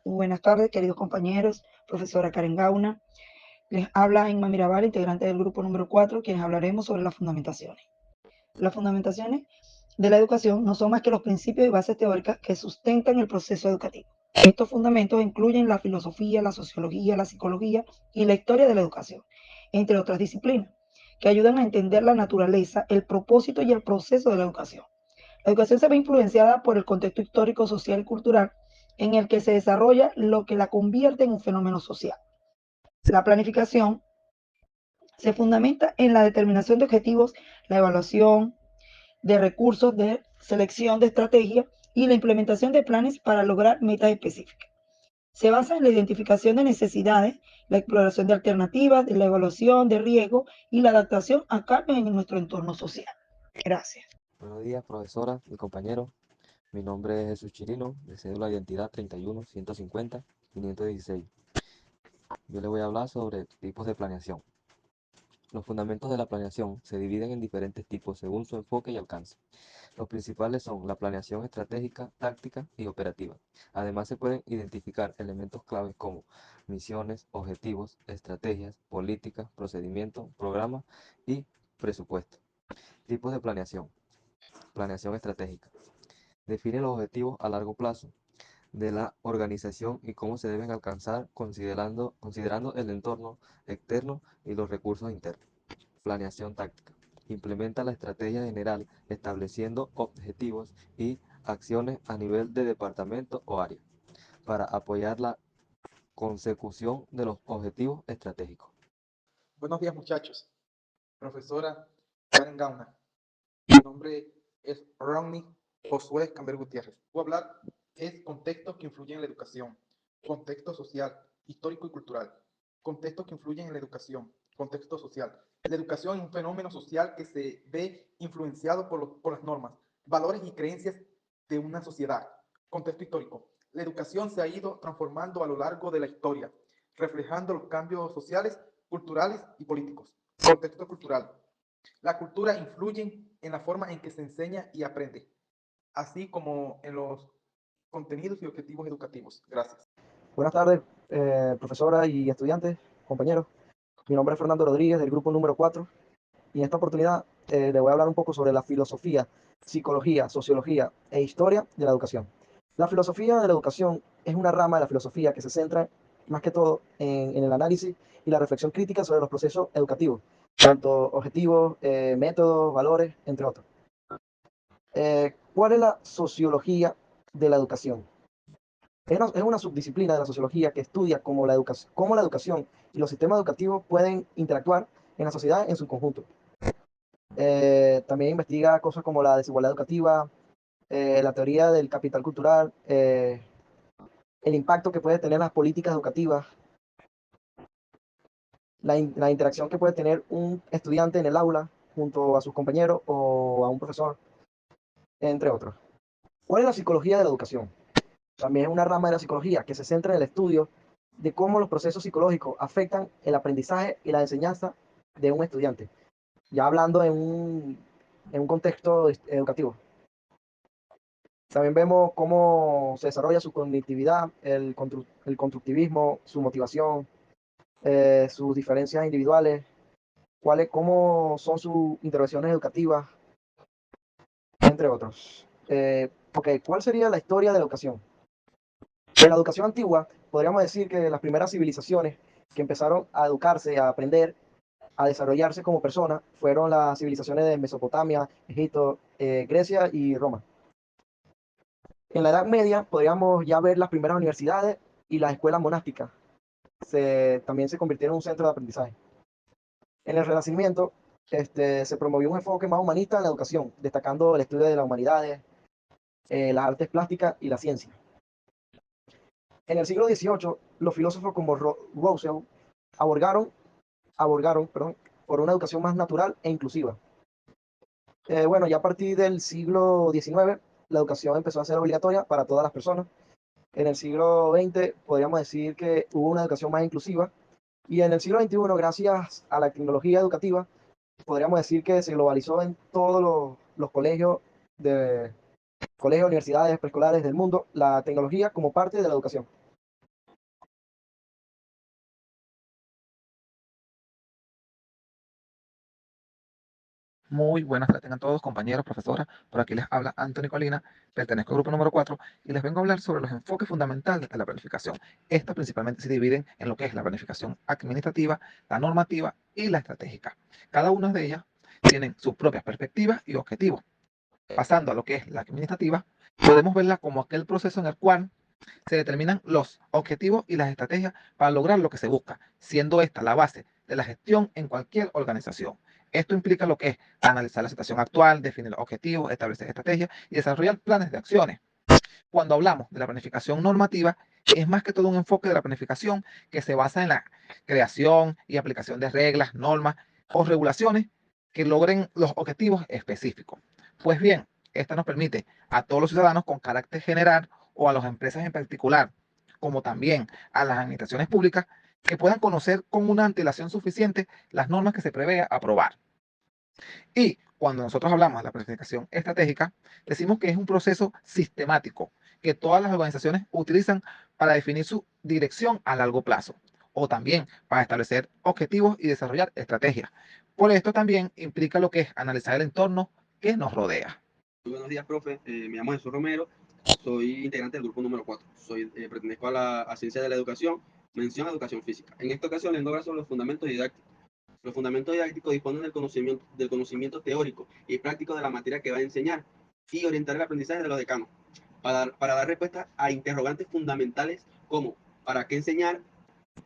Buenas tardes, queridos compañeros, profesora Karen Gauna. Les habla Inma Mirabal, integrante del grupo número 4, quienes hablaremos sobre las fundamentaciones. Las fundamentaciones de la educación no son más que los principios y bases teóricas que sustentan el proceso educativo. Estos fundamentos incluyen la filosofía, la sociología, la psicología y la historia de la educación, entre otras disciplinas, que ayudan a entender la naturaleza, el propósito y el proceso de la educación. La educación se ve influenciada por el contexto histórico, social y cultural en el que se desarrolla, lo que la convierte en un fenómeno social. La planificación se fundamenta en la determinación de objetivos, la evaluación de recursos, de selección de estrategias y la implementación de planes para lograr metas específicas. Se basa en la identificación de necesidades, la exploración de alternativas, de la evaluación de riesgo y la adaptación a cambios en nuestro entorno social. Gracias. Buenos días, profesora y compañeros. Mi nombre es Jesús Chirino, de cédula de identidad 31-150-516. Yo le voy a hablar sobre tipos de planeación. Los fundamentos de la planeación se dividen en diferentes tipos según su enfoque y alcance. Los principales son la planeación estratégica, táctica y operativa. Además, se pueden identificar elementos claves como misiones, objetivos, estrategias, políticas, procedimientos, programas y presupuesto. Tipos de planeación. Planeación estratégica. Define los objetivos a largo plazo de la organización y cómo se deben alcanzar considerando el entorno externo y los recursos internos. Planeación táctica. Implementa la estrategia general estableciendo objetivos y acciones a nivel de departamento o área para apoyar la consecución de los objetivos estratégicos. Buenos días, muchachos. Profesora Karen Gauna. Mi nombre es Ronnie Josué Camber Gutiérrez. Voy a hablar es contextos que influyen en la educación, contexto social, histórico y cultural, contextos que influyen en la educación, contexto social. La educación es un fenómeno social que se ve influenciado por las normas, valores y creencias de una sociedad. Contexto histórico. La educación se ha ido transformando a lo largo de la historia, reflejando los cambios sociales, culturales y políticos. Contexto cultural. La cultura influye en la forma en que se enseña y aprende, así como en los contenidos y objetivos educativos. Gracias. Buenas tardes, profesora y estudiantes, compañeros. Mi nombre es Fernando Rodríguez, del grupo número 4, y en esta oportunidad le voy a hablar un poco sobre la filosofía, psicología, sociología e historia de la educación. La filosofía de la educación es una rama de la filosofía que se centra más que todo en el análisis y la reflexión crítica sobre los procesos educativos, tanto objetivos, métodos, valores, entre otros. ¿Cuál es la sociología de la educación? Es una subdisciplina de la sociología que estudia cómo la educación y los sistemas educativos pueden interactuar en la sociedad en su conjunto. También investiga cosas como la desigualdad educativa, la teoría del capital cultural, el impacto que puede tener las políticas educativas, la interacción que puede tener un estudiante en el aula junto a sus compañeros o a un profesor, entre otros. ¿Cuál es la psicología de la educación? También es una rama de la psicología que se centra en el estudio de cómo los procesos psicológicos afectan el aprendizaje y la enseñanza de un estudiante, ya hablando en un contexto educativo. También vemos cómo se desarrolla su cognitividad, el constructivismo, su motivación, sus diferencias individuales, cómo son sus intervenciones educativas, entre otros. Ok, ¿cuál sería la historia de la educación? En la educación antigua, podríamos decir que las primeras civilizaciones que empezaron a educarse, a aprender, a desarrollarse como personas, fueron las civilizaciones de Mesopotamia, Egipto, Grecia y Roma. En la Edad Media podríamos ya ver las primeras universidades y las escuelas monásticas. También se convirtieron en un centro de aprendizaje. En el Renacimiento se promovió un enfoque más humanista en la educación, destacando el estudio de las humanidades, las artes plásticas y la ciencia. En el siglo XVIII, los filósofos como Rousseau abogaron por una educación más natural e inclusiva. Bueno, ya a partir del siglo XIX, la educación empezó a ser obligatoria para todas las personas. En el siglo XX podríamos decir que hubo una educación más inclusiva. Y en el siglo XXI, gracias a la tecnología educativa, podríamos decir que se globalizó en todos los colegios, universidades, preescolares del mundo, la tecnología como parte de la educación. Muy buenas tardes tengan todos, compañeros, profesora. Por aquí les habla Anthony Colina, pertenezco al grupo número 4 y les vengo a hablar sobre los enfoques fundamentales de la planificación. Estas principalmente se dividen en lo que es la planificación administrativa, la normativa y la estratégica. Cada una de ellas tienen sus propias perspectivas y objetivos. Pasando a lo que es la administrativa, podemos verla como aquel proceso en el cual se determinan los objetivos y las estrategias para lograr lo que se busca, siendo esta la base de la gestión en cualquier organización. Esto implica lo que es analizar la situación actual, definir los objetivos, establecer estrategias y desarrollar planes de acciones. Cuando hablamos de la planificación normativa, es más que todo un enfoque de la planificación que se basa en la creación y aplicación de reglas, normas o regulaciones que logren los objetivos específicos. Pues bien, esta nos permite a todos los ciudadanos con carácter general o a las empresas en particular, como también a las administraciones públicas, que puedan conocer con una antelación suficiente las normas que se prevé aprobar. Y cuando nosotros hablamos de la planificación estratégica, decimos que es un proceso sistemático que todas las organizaciones utilizan para definir su dirección a largo plazo o también para establecer objetivos y desarrollar estrategias. Por esto también implica lo que es analizar el entorno que nos rodea. Muy buenos días, profe. Me llamo Jesús Romero. Soy integrante del grupo número 4. Pertenezco a Ciencia de la Educación, mención Educación Física. En esta ocasión les voy a hablar sobre los fundamentos didácticos. Los fundamentos didácticos disponen del conocimiento teórico y práctico de la materia que va a enseñar y orientar el aprendizaje de los decanos para dar respuesta a interrogantes fundamentales como ¿para qué enseñar?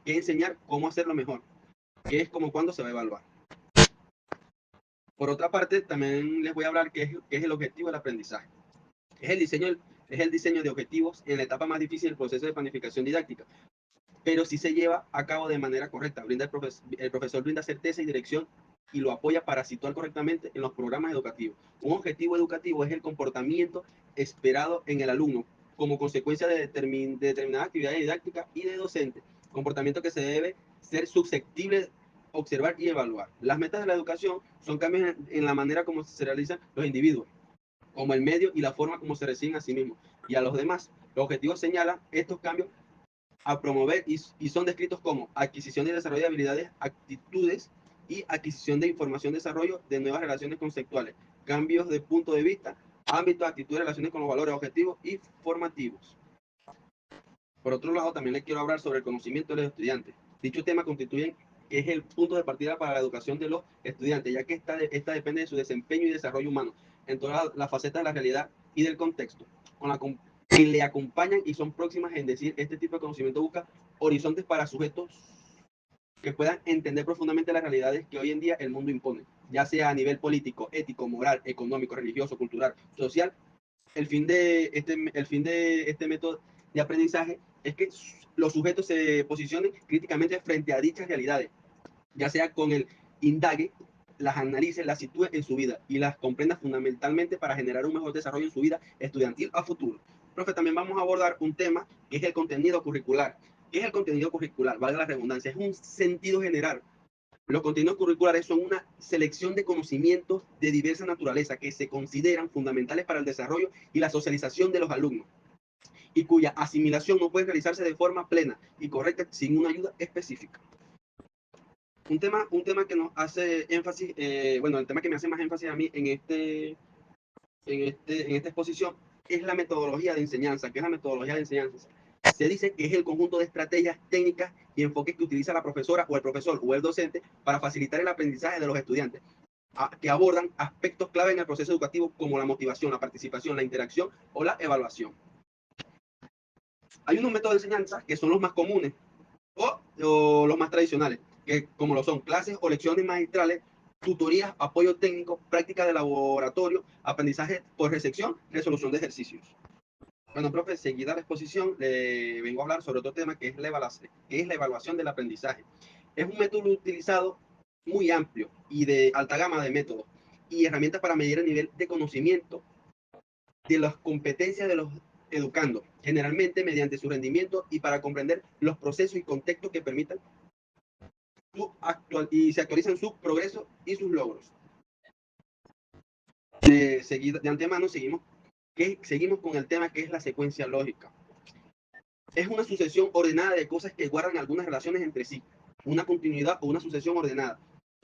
¿Qué enseñar? ¿Cómo hacerlo mejor? ¿Qué es como cuándo se va a evaluar? Por otra parte, también les voy a hablar qué es el objetivo del aprendizaje. Es el diseño de objetivos en la etapa más difícil del proceso de planificación didáctica, pero si se lleva a cabo de manera correcta. El profesor brinda certeza y dirección y lo apoya para situar correctamente en los programas educativos. Un objetivo educativo es el comportamiento esperado en el alumno como consecuencia de determinadas actividades didácticas y de docente, comportamiento que se debe ser susceptible de observar y evaluar. Las metas de la educación son cambios en la manera como se realizan los individuos, como el medio y la forma como se reciben a sí mismos y a los demás. Los objetivos señalan estos cambios a promover y son descritos como adquisición y desarrollo de habilidades, actitudes y adquisición de información, desarrollo de nuevas relaciones conceptuales, cambios de punto de vista, ámbitos, actitudes, relaciones con los valores objetivos y formativos. Por otro lado, también les quiero hablar sobre el conocimiento de los estudiantes. Dicho tema constituye que es el punto de partida para la educación de los estudiantes, ya que esta depende de su desempeño y desarrollo humano en todas las facetas de la realidad y del contexto, con la que le acompañan y son próximas en decir este tipo de conocimiento busca horizontes para sujetos que puedan entender profundamente las realidades que hoy en día el mundo impone, ya sea a nivel político, ético, moral, económico, religioso, cultural, social. El fin de este método de aprendizaje es que los sujetos se posicionen críticamente frente a dichas realidades, ya sea con el indague, las analice, las sitúe en su vida y las comprenda fundamentalmente para generar un mejor desarrollo en su vida estudiantil a futuro. Profe, también vamos a abordar un tema que es el contenido curricular. ¿Qué es el contenido curricular? Valga la redundancia, es un sentido general. Los contenidos curriculares son una selección de conocimientos de diversa naturaleza que se consideran fundamentales para el desarrollo y la socialización de los alumnos y cuya asimilación no puede realizarse de forma plena y correcta sin una ayuda específica. Un tema que nos hace énfasis, el tema que me hace más énfasis a mí en esta exposición es la metodología de enseñanza. ¿Qué es la metodología de enseñanza? Se dice que es el conjunto de estrategias, técnicas y enfoques que utiliza la profesora o el profesor o el docente para facilitar el aprendizaje de los estudiantes, que abordan aspectos clave en el proceso educativo como la motivación, la participación, la interacción o la evaluación. Hay unos métodos de enseñanza que son los más comunes o los más tradicionales, que como lo son clases o lecciones magistrales, tutorías, apoyo técnico, práctica de laboratorio, aprendizaje por recepción, resolución de ejercicios. Bueno, profe, seguida la exposición, le vengo a hablar sobre otro tema que es la evaluación del aprendizaje. Es un método utilizado muy amplio y de alta gama de métodos y herramientas para medir el nivel de conocimiento de las competencias de los educandos, generalmente mediante su rendimiento y para comprender los procesos y contextos que permitan se actualizan su progreso y sus logros. De antemano seguimos con el tema que es la secuencia lógica. Es una sucesión ordenada de cosas que guardan algunas relaciones entre sí, una continuidad o una sucesión ordenada.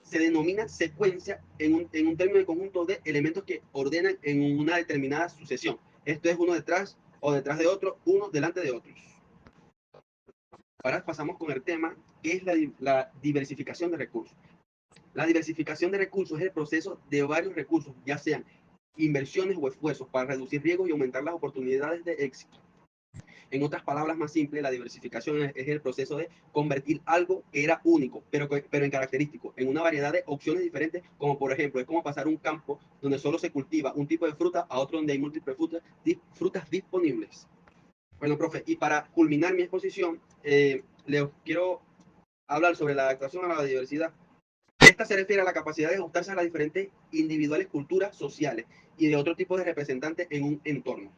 se denomina secuencia en un término de conjunto de elementos que ordenan en una determinada sucesión. Esto es uno detrás de otro, uno delante de otros. Ahora pasamos con el tema que es la diversificación de recursos. La diversificación de recursos es el proceso de varios recursos, ya sean inversiones o esfuerzos, para reducir riesgos y aumentar las oportunidades de éxito. En otras palabras más simples, la diversificación es el proceso de convertir algo que era único, pero en característico, en una variedad de opciones diferentes, como por ejemplo, es como pasar un campo donde solo se cultiva un tipo de fruta a otro donde hay múltiples frutas disponibles. Bueno, profe, y para culminar mi exposición, les quiero hablar sobre la adaptación a la diversidad. Esta se refiere a la capacidad de ajustarse a las diferentes individuales culturas sociales y de otro tipo de representantes en un entorno.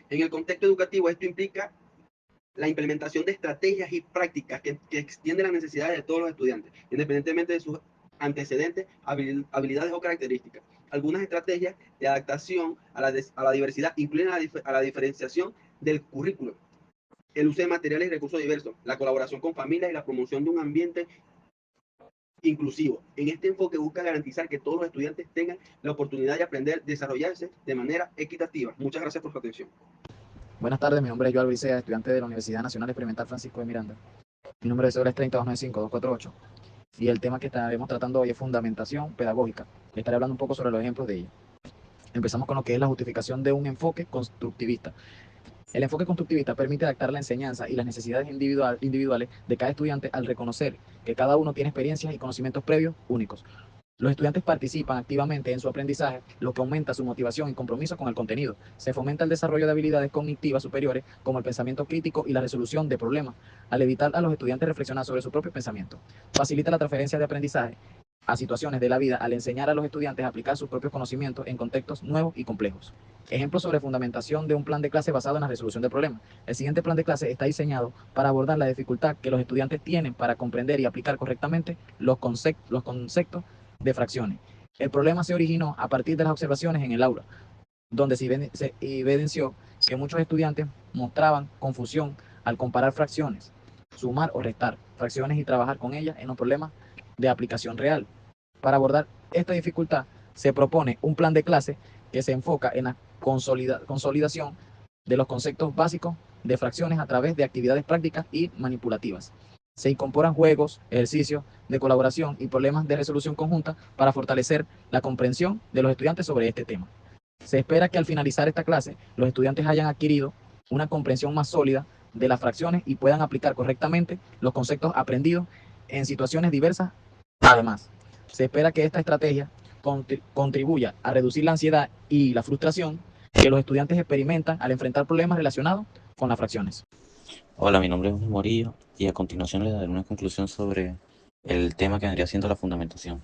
En el contexto educativo, esto implica la implementación de estrategias y prácticas que extienden las necesidades de todos los estudiantes, independientemente de sus antecedentes, habilidades o características. Algunas estrategias de adaptación a la diversidad incluyen a la diferenciación del currículo, el uso de materiales y recursos diversos, la colaboración con familias y la promoción de un ambiente inclusivo. En este enfoque busca garantizar que todos los estudiantes tengan la oportunidad de aprender, desarrollarse de manera equitativa. Muchas gracias por su atención. Buenas tardes, mi nombre es Joel Bricea, estudiante de la Universidad Nacional Experimental Francisco de Miranda. Mi número de cédula es 3295248 y el tema que estaremos tratando hoy es fundamentación pedagógica. Le estaré hablando un poco sobre los ejemplos de ella. Empezamos con lo que es la justificación de un enfoque constructivista. El enfoque constructivista permite adaptar la enseñanza y las necesidades individuales de cada estudiante al reconocer que cada uno tiene experiencias y conocimientos previos únicos. Los estudiantes participan activamente en su aprendizaje, lo que aumenta su motivación y compromiso con el contenido. Se fomenta el desarrollo de habilidades cognitivas superiores como el pensamiento crítico y la resolución de problemas, al evitar a los estudiantes reflexionar sobre su propio pensamiento. Facilita la transferencia de aprendizaje a situaciones de la vida al enseñar a los estudiantes a aplicar sus propios conocimientos en contextos nuevos y complejos. Ejemplo sobre fundamentación de un plan de clase basado en la resolución de problemas. El siguiente plan de clase está diseñado para abordar la dificultad que los estudiantes tienen para comprender y aplicar correctamente los conceptos de fracciones. El problema se originó a partir de las observaciones en el aula, donde se evidenció que muchos estudiantes mostraban confusión al comparar fracciones, sumar o restar fracciones y trabajar con ellas en los problemas de aplicación real. Para abordar esta dificultad, se propone un plan de clase que se enfoca en la consolidación de los conceptos básicos de fracciones a través de actividades prácticas y manipulativas. Se incorporan juegos, ejercicios de colaboración y problemas de resolución conjunta para fortalecer la comprensión de los estudiantes sobre este tema. Se espera que al finalizar esta clase, los estudiantes hayan adquirido una comprensión más sólida de las fracciones y puedan aplicar correctamente los conceptos aprendidos en situaciones diversas. Además, se espera que esta estrategia contribuya a reducir la ansiedad y la frustración que los estudiantes experimentan al enfrentar problemas relacionados con las fracciones. Hola, mi nombre es José Morillo y a continuación les daré una conclusión sobre el tema que vendría siendo la fundamentación.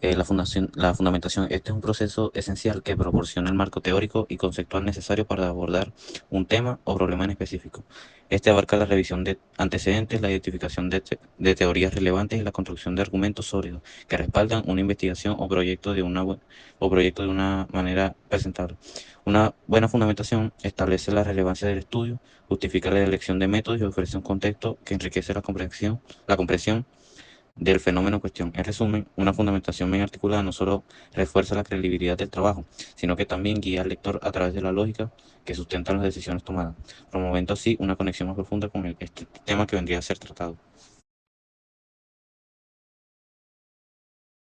La fundamentación, este es un proceso esencial que proporciona el marco teórico y conceptual necesario para abordar un tema o problema en específico. Este abarca la revisión de antecedentes, la identificación de teorías relevantes y la construcción de argumentos sólidos que respaldan una investigación o proyecto de una manera presentable. Una buena fundamentación establece la relevancia del estudio, justifica la elección de métodos y ofrece un contexto que enriquece la comprensión del fenómeno en cuestión. En resumen, una fundamentación bien articulada no solo refuerza la credibilidad del trabajo, sino que también guía al lector a través de la lógica que sustenta las decisiones tomadas, promoviendo así una conexión más profunda con este tema que vendría a ser tratado.